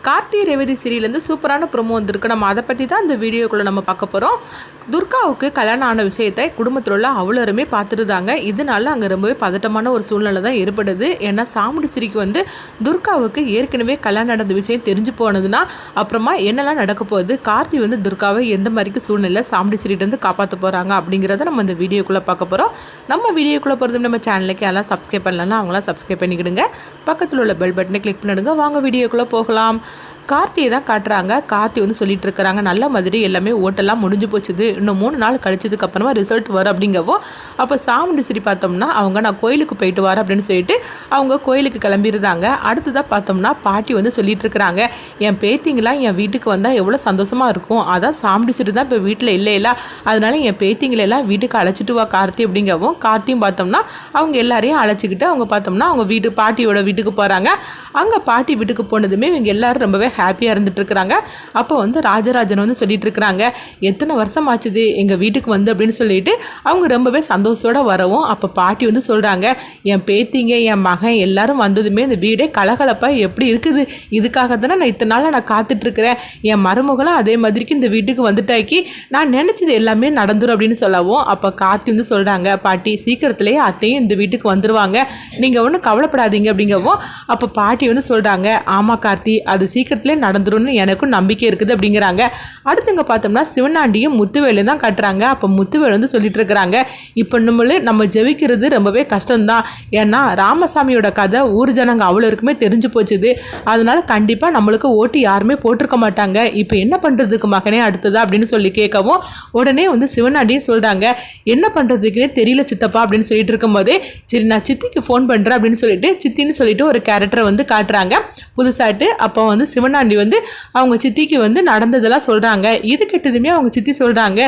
கார்த்தி ரேவதி சீரியலேருந்து சூப்பரான ப்ரோமோ வந்திருக்கு. நம்ம அதை பற்றி தான் இந்த வீடியோக்குள்ளே நம்ம பார்க்க போகிறோம். துர்காவுக்கு கல்யாணம் ஆன விஷயத்தை குடும்பத்தில் உள்ள அவ்வளோருமே பார்த்துருந்தாங்க. இதனால அங்கே ரொம்பவே பதட்டமான ஒரு சூழ்நிலை தான் ஏற்படுது. ஏன்னா சாமுண்டீஸ்வரிக்கு துர்காவுக்கு ஏற்கனவே கல்யாணம் நடந்த விஷயம் தெரிஞ்சு போனதுன்னா அப்புறமா என்னெல்லாம் நடக்க போகுது, கார்த்தி துர்காவை எந்த மாதிரிக்கு சூழ்நிலை சாமுண்டீஸ்வரிகிட்ட காப்பாற்ற போகிறாங்க அப்படிங்கிறத நம்ம இந்த வீடியோக்குள்ளே பார்க்க போகிறோம். நம்ம வீடியோக்குள்ளே போகிறது நம்ம சேனலுக்கு எல்லாம் சப்ஸ்கிரைப் பண்ணலன்னா அவங்களாம் சப்ஸ்கிரைப் பண்ணிக்கிடுங்க. பக்கத்தில் உள்ள பெல் பட்டனை கிளிக் பண்ணிடுங்க. வாங்க வீடியோக்குள்ளே போகலாம். கார்த்தியை தான் காட்டுறாங்க. கார்த்தி சொல்லிட்டு இருக்கிறாங்க, நல்ல மாதிரி எல்லாமே ஓட்டெல்லாம் முடிஞ்சு போச்சுது, இன்னும் 3 நாள் கழிச்சதுக்கு அப்புறமா ரிசல்ட் வரும் அப்படிங்கவோ. அப்போ சாமுண்டீஸ்வரி பார்த்தோம்னா அவங்க நான் கோயிலுக்கு போயிட்டு வரேன் அப்படின்னு சொல்லிட்டு அவங்க கோயிலுக்கு கிளம்பிடுறாங்க. அடுத்ததாக பார்த்தோம்னா பாட்டி சொல்லிட்டு இருக்கிறாங்க, என் பேத்திங்களாம் என் வீட்டுக்கு வந்தால் எவ்வளோ சந்தோஷமாக இருக்கும், அதான் சாமுண்டீஸ்வரி தான் இப்போ வீட்டில் இல்லையில, அதனால என் பேத்திங்களெல்லாம் வீட்டுக்கு அழைச்சிட்டு வா கார்த்தி அப்படிங்கவும். கார்த்தியும் பார்த்தோம்னா அவங்க எல்லாரையும் அழைச்சிக்கிட்டு அவங்க பார்த்தோம்னா அவங்க பாட்டியோட வீட்டுக்கு போகிறாங்க. அங்கே பாட்டி வீட்டுக்கு போனதுமே இவங்க எல்லாரும் ரொம்பவே ஹாப்பியாக இருந்துட்டு இருக்கிறாங்க. அப்போ ராஜராஜன் சொல்லிட்டு இருக்கிறாங்க, எத்தனை வருஷம் ஆச்சுது எங்கள் வீட்டுக்கு அப்படின்னு சொல்லிட்டு அவங்க ரொம்பவே சந்தோஷத்தோட வரவும். அப்போ பாட்டி சொல்கிறாங்க, என் பேத்திங்க என் மகன் எல்லாரும் வந்ததுமே இந்த வீடே கலகலப்பாக எப்படி இருக்குது, இதுக்காக தானே நான் இத்தனை நாளாக நான் காத்துட்ருக்கிறேன், என் மருமகளும் அதே மாதிரிக்கு இந்த வீட்டுக்கு வந்துட்டாக்கி நான் நினச்சது எல்லாமே நடந்துடும் அப்படின்னு சொல்லவும். அப்போ கார்த்தி சொல்கிறாங்க, பாட்டி சீக்கிரத்துலேயே அத்தையும் இந்த வீட்டுக்கு வந்துடுவாங்க, நீங்கள் ஒன்றும் கவலைப்படாதீங்க அப்படிங்கவும். அப்போ பாட்டி சொல்கிறாங்க, ஆமாம் கார்த்தி அது சீக்கிரத்தில் நடந்துரும்னு எனக்கும் நம்பிக்கை இருக்குது அப்படிங்கிறாங்க. அடுத்துங்க பார்த்தோம்னா சிவனாண்டியும் முத்துவேலு தான் கட்டுறாங்க. அப்போ முத்துவேலு சொல்லிட்டு இருக்கிறாங்க, இப்போ நம்ம ஜெயிக்கிறது ரொம்பவே கஷ்டம்தான், ஏன்னா ராமசாமியோட கதை ஊர் ஜனங்க அவ்வளோருக்குமே தெரிஞ்சு போச்சுது, அதனால கண்டிப்பாக நம்மளுக்கு ஓட்டு யாருமே போட்டிருக்க மாட்டாங்க, இப்போ என்ன பண்ணுறதுக்கு மகனே அடுத்ததா அப்படின்னு சொல்லி கேட்கவும். உடனே சிவனாண்டியும் சொல்கிறாங்க, என்ன பண்ணுறதுக்குன்னே தெரியல சித்தப்பா அப்படின்னு சொல்லிட்டு இருக்கும்போதே, சரி நான் சித்திக்கு ஃபோன் பண்ணுறேன் அப்படின்னு சொல்லிட்டு சித்தின்னு சொல்லிட்டு ஒரு கேரக்டரை காட்டுறாங்க புதுசாட்டு. அப்போ சிவனாண்டி அவங்க சித்திக்கு நடந்ததெல்லாம் சொல்றாங்க. இது கிட்டதுமே அவங்க சித்தி சொல்றாங்க,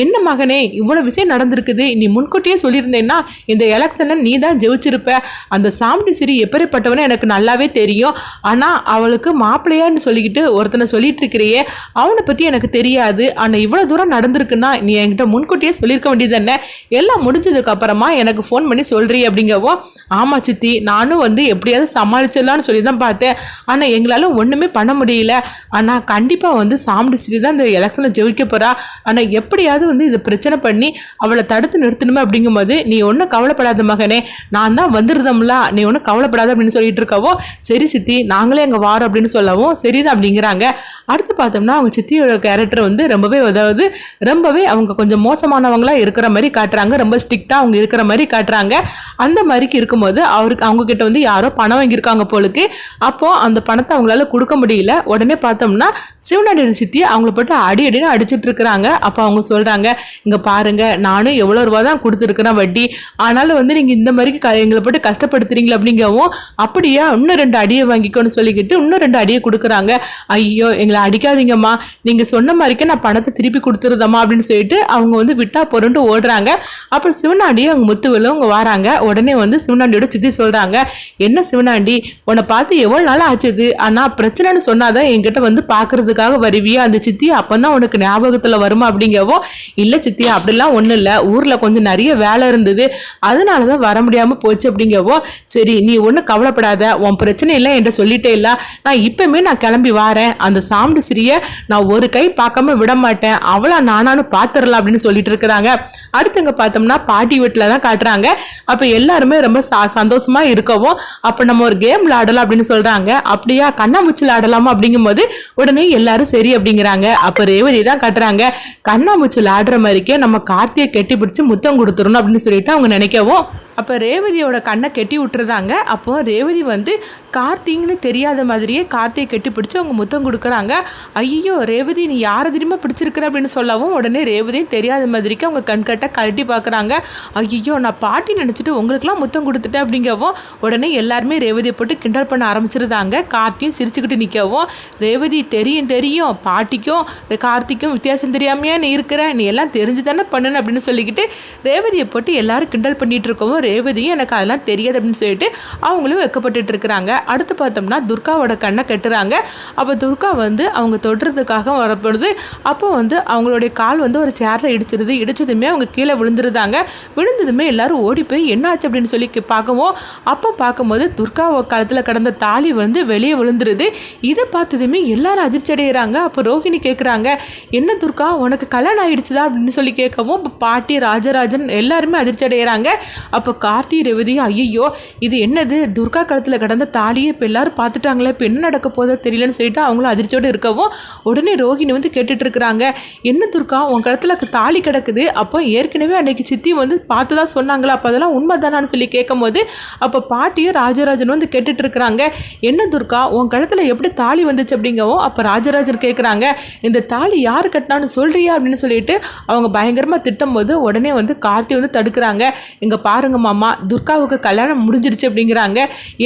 என்ன மகனே இவ்வளவு விஷயம் நடந்திருக்குது, நீ முன்கூட்டியே சொல்லியிருந்தேன்னா இந்த எலெக்ஷன்ல நீ தான் ஜெயிச்சிருப்ப, அந்த சாமுண்டீஸ்வரி எப்படிப்பட்டவனு எனக்கு நல்லாவே தெரியும், ஆனா அவளுக்கு மாப்பிள்ளையான்னு சொல்லிக்கிட்டு ஒருத்தனை சொல்லிட்டு இருக்கிறியே அவனை பத்தி எனக்கு தெரியாது, ஆனா இவ்வளவு தூரம் நடந்திருக்குன்னா நீ என்கிட்ட முன்கூட்டியே சொல்லியிருக்க வேண்டியது என்ன, எல்லாம் முடிஞ்சதுக்கு அப்புறமா எனக்கு ஃபோன் பண்ணி சொல்றீ அப்படிங்கவோ. ஆமா சித்தி நானும் எப்படியாவது சமாளிச்சிடலான்னு சொல்லி தான் பார்த்தேன், ஆனா எங்களால ஒண்ணுமே பண்ண முடியல, ஆனால் கண்டிப்பாக சாமுண்டீஸ்வரி தான் இந்த எலெக்ஷனில் ஜெயிக்க போகிறா, ஆனால் எப்படியாவது இதை பிரச்சனை பண்ணி அவளை தடுத்து நிறுத்தணுமே அப்படிங்கும்போது நீ ஒன்றும் கவலைப்படாத மகனே, நான் தான் வந்துருந்தோம்ல, நீ ஒன்றும் கவலைப்படாத அப்படின்னு சொல்லிட்டு இருக்கவோ. சரி சித்தி நாங்களே அங்கே வாரோம் அப்படின்னு சொல்லவும் சரிதான் அப்படிங்கிறாங்க. அடுத்து பார்த்தோம்னா அவங்க சித்தியோட கேரக்டர் ரொம்பவே அவங்க கொஞ்சம் மோசமானவங்களா இருக்கிற மாதிரி காட்டுறாங்க, ரொம்ப ஸ்ட்ரிக்டாக அவங்க இருக்கிற மாதிரி காட்டுறாங்க. அந்த மாதிரிக்கு இருக்கும்போது அவங்க கிட்ட யாரோ பணம் வாங்கியிருக்காங்க போலுக்கு. அப்போ அந்த பணத்தை அவங்களால கொடுக்க முடியல. உடனே பார்த்தோம்னா சிவனாண்டி சித்தி அவங்கள போட்டு அடின்னு அடிச்சுட்டு இருக்கிறாங்க. அப்போ அவங்க சொல்றாங்க, இங்க பாருங்க நானும் எவ்வளோ ரூபா தான் கொடுத்துருக்கிறேன் வட்டி, ஆனாலும் நீங்க இந்த மாதிரி எங்களை போட்டு கஷ்டப்படுத்துறீங்களா அப்படிங்கவும். அப்படியா இன்னும் 2 அடியை வாங்கிக்கோன்னு சொல்லிக்கிட்டு இன்னும் 2 அடியை கொடுக்குறாங்க. ஐயோ எங்களை அடிக்காதீங்கம்மா, நீங்க சொன்ன மாதிரிக்கு நான் பணத்தை திருப்பி கொடுத்துருதம்மா அப்படின்னு சொல்லிட்டு அவங்க விட்டா பொருண்டு ஓடுறாங்க. அப்புறம் சிவனாண்டியும் அவங்க முத்துவலும் அவங்க வராங்க. உடனே சிவனாண்டியோட சித்தி சொல்றாங்க, என்ன சிவனாண்டி உன்னை பார்த்து எவ்வளோ நாள் ஆச்சுது, ஆனா பிரச்சனைன்னு சொன்னாதான் என்கிட்ட பாக்குறதுக்காக வருவியா, அந்த சித்தி அப்பதான் உனக்கு ஞாபகத்துல வருமா அப்படிங்கவோ. இல்ல சித்தி அப்படிலாம் ஒண்ணும் இல்ல, ஊர்ல கொஞ்சம் நிறைய வேலை இருந்தது அதனாலதான் வர முடியாம போச்சு அப்படிங்கவோ. சரி நீ ஒன்னும் கவலைப்படாத, உன் பிரச்சனை இல்லை என்ற சொல்லிட்டே இல்ல, நான் இப்பவுமே நான் கிளம்பி வாரேன், அந்த சாமுண்டீஸ்வரிய நான் ஒரு கை பார்க்காம விட மாட்டேன், அவளா நானும் பாத்துரலாம் அப்படின்னு சொல்லிட்டு இருக்கிறாங்க. அடுத்துங்க பார்த்தோம்னா பாட்டி வீட்டுல தான் காட்டுறாங்க. அப்ப எல்லாருமே ரொம்ப சந்தோஷமா இருக்கவும், அப்ப நம்ம ஒரு கேம் விளையாடலாம் அப்படின்னு சொல்றாங்க. அப்படியா கண்ணாமூச்சி விளையாடலாமா அப்படிங்கும்போது உடனே எல்லாரும் சரி அப்படிங்கிறாங்க. அப்ப ரேவதி தான் கட்டுறாங்க, கண்ணாமூச்சில் ஆடுற மாதிரிக்கே நம்ம கார்த்தியை கெட்டி பிடிச்சி முத்தம் கொடுத்துடணும் அப்படின்னு சொல்லிட்டு அவங்க நினைக்கவும். அப்போ ரேவதியோட கண்ணை கெட்டி விட்டுருதாங்க. அப்போ ரேவதி கார்த்தின்னு தெரியாத மாதிரியே கார்த்தியை கெட்டி பிடிச்சி அவங்க முத்தம் கொடுக்குறாங்க. ஐயோ ரேவதி நீ யாரை தெரியுமா பிடிச்சிருக்கிற அப்படின்னு சொல்லவும் உடனே ரேவதியும் தெரியாத மாதிரிக்கு அவங்க கண்கட்டை கழட்டி பார்க்குறாங்க. ஐயோ நான் பாட்டி நினச்சிட்டு உங்களுக்குலாம் முத்தம் கொடுத்துட்டேன் அப்படிங்கவும். உடனே எல்லாருமே ரேவதியை போட்டு கிண்டல் பண்ண ஆரம்பிச்சிருந்தாங்க. கார்த்தியும் சிரிச்சுக்கிட்டு நிற்கவும், ரேவதி தெரியும் பாட்டிக்கும் கார்த்திக்கும் வித்தியாசம் தெரியாமையா நீ இருக்கிற, நீ எல்லாம் தெரிஞ்சு தானே பண்ணணும் அப்படின்னு சொல்லிக்கிட்டு ரேவதியை போட்டு எல்லாரும் கிண்டல் பண்ணிட்டு இருக்கவும் ரேவதியும் எனக்கு அதெல்லாம் தெரியாது அப்படின்னு சொல்லிட்டு அவங்களும் வெக்கப்பட்டு இருக்கிறாங்க. அடுத்து பார்த்தோம்னா துர்காவோட கண்ணை கட்டுறாங்க. அப்போ துர்கா வந்து அவங்க தொடுறதுக்காக வரப்படுது. அப்போ வந்து அவங்களுடைய கால் வந்து ஒரு சேரில் இடிச்சிருது. இடிச்சதுமே அவங்க கீழே விழுந்துருந்தாங்க. விழுந்ததுமே எல்லாரும் ஓடி போய் என்னாச்சு அப்படின்னு சொல்லி பார்க்கவும், அப்போ பார்க்கும்போது துர்காவோ காலத்தில் கடந்த தாலி வந்து வெளியே விழுந்துருது. இதை பார்த்ததுமே எல்லாரும் அதிர்ச்சி அடைகிறாங்க. அப்போ ரோஹிணி கேட்குறாங்க, என்ன துர்கா உனக்கு கல்யாணம் ஆயிடுச்சுதா அப்படின்னு சொல்லி கேட்கவும், இப்போ பாட்டி ராஜராஜன் எல்லாருமே அதிர்ச்சி அடைகிறாங்க. அப்போ கார்த்தி ரேவதியும் ஐயோ இது என்னது துர்கா காலத்தில் கடந்த தாலியை இப்போ எல்லாரும் பார்த்துட்டாங்களே, இப்போ என்ன நடக்க போதோ தெரியலன்னு சொல்லிட்டு அவங்களும் அதிர்ச்சியோடு இருக்கவும், உடனே ரோஹிணி வந்து கேட்டுட்டு இருக்கிறாங்க, என்ன துர்கா உன் கழுத்தில் தாலி கிடக்குது, அப்போ ஏற்கனவே அன்னைக்கு சித்தி வந்து பார்த்து தான் சொன்னாங்களா, அப்போ அதெல்லாம் உண்மை தானான்னு சொல்லி கேட்கும் போது அப்போ பாட்டியும் ராஜராஜன் வந்து கேட்டுட்டு இருக்கிறாங்க, என்ன துர்கா உன் கழுத்தில் எப்படி தாலி வந்துச்சு அப்படிங்கவும், அப்போ ராஜராஜன் கேட்குறாங்க, இந்த தாலி யார் கட்டினான்னு சொல்றியா அப்படின்னு சொல்லிட்டு அவங்க பயங்கரமாக திட்டும் போது உடனே வந்து கார்த்தி வந்து தடுக்கிறாங்க. இங்கே பாருங்க மாமா, துர்காவுக்கு கல்யாணம் முடிஞ்சிருச்சு அப்படிங்கிறாங்க.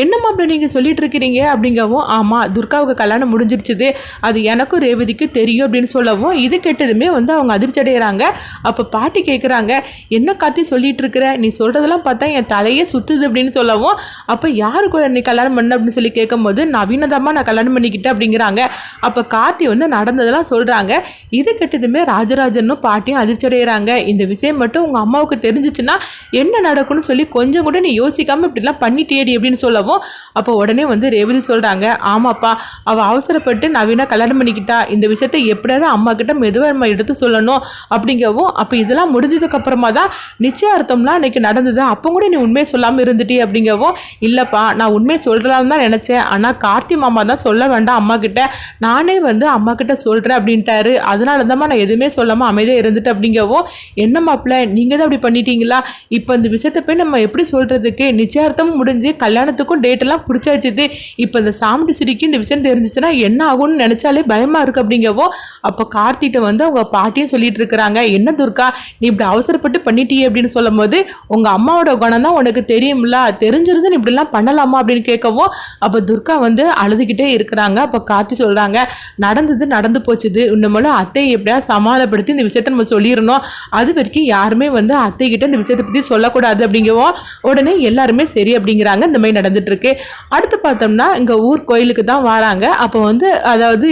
என்னம்மா அப்படி நீங்கள் சொல்லிட்டு இருக்கிறீங்க அப்படிங்கவும், ஆமாம் துர்காவுக்கு கல்யாணம் முடிஞ்சிருச்சுது, அது எனக்கும் ரேவதிக்கு தெரியும் அப்படின்னு சொல்லவும், இது கேட்டதுமே வந்து அவங்க அதிர்ச்சி அடைகிறாங்க. அப்போ பாட்டி கேட்குறாங்க, என்ன கார்த்தி சொல்லிட்டு இருக்கிற, நீ சொல்கிறதெல்லாம் பார்த்தா என் தலையே சுற்றுது அப்படின்னு சொல்லவும், அப்போ யாருக்கு நீ கல்யாணம் பண்ண அப்படின்னு சொல்லி கேட்கும்போது நவீனதமாக நான் கல்யாணம் பண்ணிக்கிட்டேன் அப்படிங்கிறாங்க. அப்போ கார்த்தி வந்து நடந்ததெல்லாம் சொல்கிறாங்க. இது கேட்டதுமே ராஜராஜனும் பாட்டியும் அதிர்ச்சி அடைகிறாங்க. இந்த விஷயம் மட்டும் உங்கள் அம்மாவுக்கு தெரிஞ்சிச்சுன்னா என்ன நடக்கும்னு சொல்லி கொஞ்சம் கூட நீ யோசிக்காமல் இப்படிலாம் பண்ணிட்டேடி அப்படின்னு சொல்லவும், அப்போ உடனே வந்து ரேவதி சொல்கிறாங்க, ஆமாப்பா அவள் அவசரப்பட்டு நவீனா கல்யாணம் பண்ணிக்கிட்டா, இந்த விஷயத்தை எப்படியாவது அம்மா கிட்ட மெதுவாக நம்ம எடுத்து சொல்லணும் அப்படிங்கவும், அப்போ இதெல்லாம் முடிஞ்சதுக்கு அப்புறமா தான் நிச்சயார்த்தம்லாம் அன்னைக்கு நடந்தது, அப்போ கூட நீ உண்மையை சொல்லாமல் இருந்துட்டி அப்படிங்கவும், இல்லைப்பா நான் உண்மையை சொல்கிறதான்னு தான் நினச்சேன், ஆனால் கார்த்தி மாமா தான் சொல்ல வேண்டாம் அம்மா கிட்ட, நானே வந்து அம்மா கிட்ட சொல்கிறேன் அப்படின்ட்டாரு, அதனால தான் நான் எதுவுமே சொல்லாமல் அமைதியாக இருந்துட்டு அப்படிங்கவும், என்ன மாப்பிள்ள நீங்கள் தான் அப்படி பண்ணிட்டீங்களா, இப்போ இந்த விஷயத்தை போய் நம்ம எப்படி சொல்கிறதுக்கு, நிச்சயார்த்தமும் முடிஞ்சு கல்யாணத்துக்கும் டேட்டெல்லாம் பிடிச்சாச்சுது, இப்போ இந்த சாமிடி சிரிக்கு இந்த விஷயம் தெரிஞ்சிச்சுன்னா என்ன ஆகும்னு நினச்சாலே பயமாக இருக்குது அப்படிங்கவும், அப்போ கார்த்திகிட்ட வந்து அவங்க பாட்டியும் சொல்லிட்டு இருக்கிறாங்க, என்ன துர்கா நீ இப்படி அவசரப்பட்டு பண்ணிட்டியே அப்படின்னு சொல்லும் போது, உங்கள் அம்மாவோட குணம் தான் உனக்கு தெரியும்ல, தெரிஞ்சிருந்து நீ இப்படிலாம் பண்ணலாமா அப்படின்னு கேட்கவும், அப்போ துர்கா வந்து அழுதுகிட்டே இருக்கிறாங்க. அப்போ கார்த்தி சொல்கிறாங்க, நடந்தது நடந்து போச்சுது, இன்னும் அத்தையை எப்படியா சமாளப்படுத்தி இந்த விஷயத்த நம்ம சொல்லிடணும், அது வரைக்கும் யாருமே வந்து அத்தை கிட்ட இந்த விஷயத்தை பற்றி சொல்லக்கூடாது அப்படிங்கவும், உடனே எல்லாருமே சரி அப்படிங்கிறாங்க. இந்த மாதிரி நடந்துட்டு இருக்கு. அடுத்து பார்த்தோம்னா இங்கே ஊர் கோயிலுக்கு தான் வராங்க. அப்போ வந்து அதாவது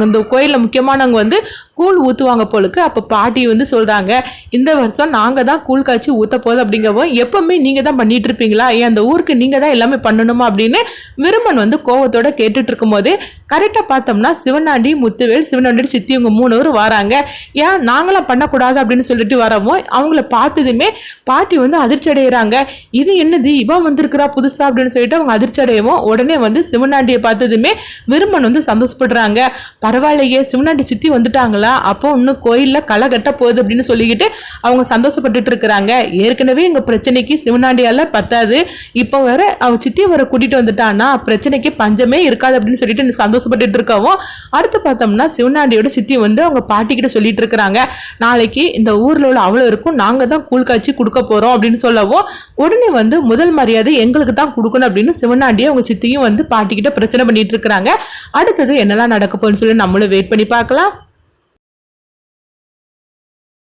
அந்த கோயிலில் முக்கியமானவங்க வந்து கூழ் ஊற்றுவாங்க போலுக்கு. அப்போ பாட்டி வந்து சொல்கிறாங்க, இந்த வருஷம் நாங்கள் தான் கூழ் காய்ச்சி ஊற்ற போகுது அப்படிங்கவும், எப்பவுமே நீங்கள் தான் பண்ணிட்டு இருப்பீங்களா, ஏன் அந்த ஊருக்கு நீங்கள் தான் எல்லாமே பண்ணணுமா அப்படின்னு விருமன் வந்து கோவத்தோட கேட்டுட்டு இருக்கும் போது கரெக்டாக பார்த்தோம்னா சிவனாண்டி முத்துவேல் சிவனாண்டி சித்தி இவங்க 3 பேர் வராங்க. ஏன் நாங்களாம் பண்ணக்கூடாது அப்படின்னு சொல்லிட்டு வரவும், அவங்கள பார்த்ததுமே பாட்டி வந்து அதிர்ச்சி அடைகிறாங்க. இது என்னது இவன் வந்திருக்கிறா புதுசா அப்படின்னு சொல்லிட்டு அவங்க அதிர்ச்சி அடையவும், உடனே வந்து சிவனாண்டியை பார்த்ததுமே விருமன் வந்து சந்தோஷப்படுறாங்க. பரவாயில்லையே சிவனாண்டி சித்தி வந்துட்டாங்களா, அப்போ இன்னும் கோயிலில் களை கட்ட போகுது அப்படின்னு சொல்லிக்கிட்டு அவங்க சந்தோஷப்பட்டுட்டு இருக்கிறாங்க. ஏற்கனவே எங்கள் பிரச்சனைக்கு சிவனாண்டியால் பத்தாது, இப்போ வேற அவன் சித்தியை வர கூட்டிட்டு வந்துட்டான்னா பிரச்சனைக்கு பஞ்சமே இருக்காது அப்படின்னு சொல்லிட்டு சந்தோஷப்பட்டுட்டு இருக்கவும், அடுத்து பார்த்தோம்னா சிவனாண்டியோட சித்தி வந்து அவங்க பாட்டிக்கிட்ட சொல்லிட்டு இருக்கிறாங்க, நாளைக்கு இந்த ஊரில் உள்ள அவ்வளோ இருக்கும் நாங்கள் தான் கூழ் காய்ச்சி கொடுக்க போகிறோம் அப்படின்னு சொல்லவும், உடனே வந்து முதல் மரியாதை எங்களுக்கு தான் கொடுக்கணும் அப்படின்னு சிவனாண்டியை அவங்க சித்தியும் வந்து பாட்டிக்கிட்ட பிரச்சனை பண்ணிட்டு இருக்கிறாங்க. அடுத்தது என்னெல்லாம் நடக்க போகுதுன்னு சொல்லி நம்மளும் வெயிட் பண்ணி பார்க்கலாம்.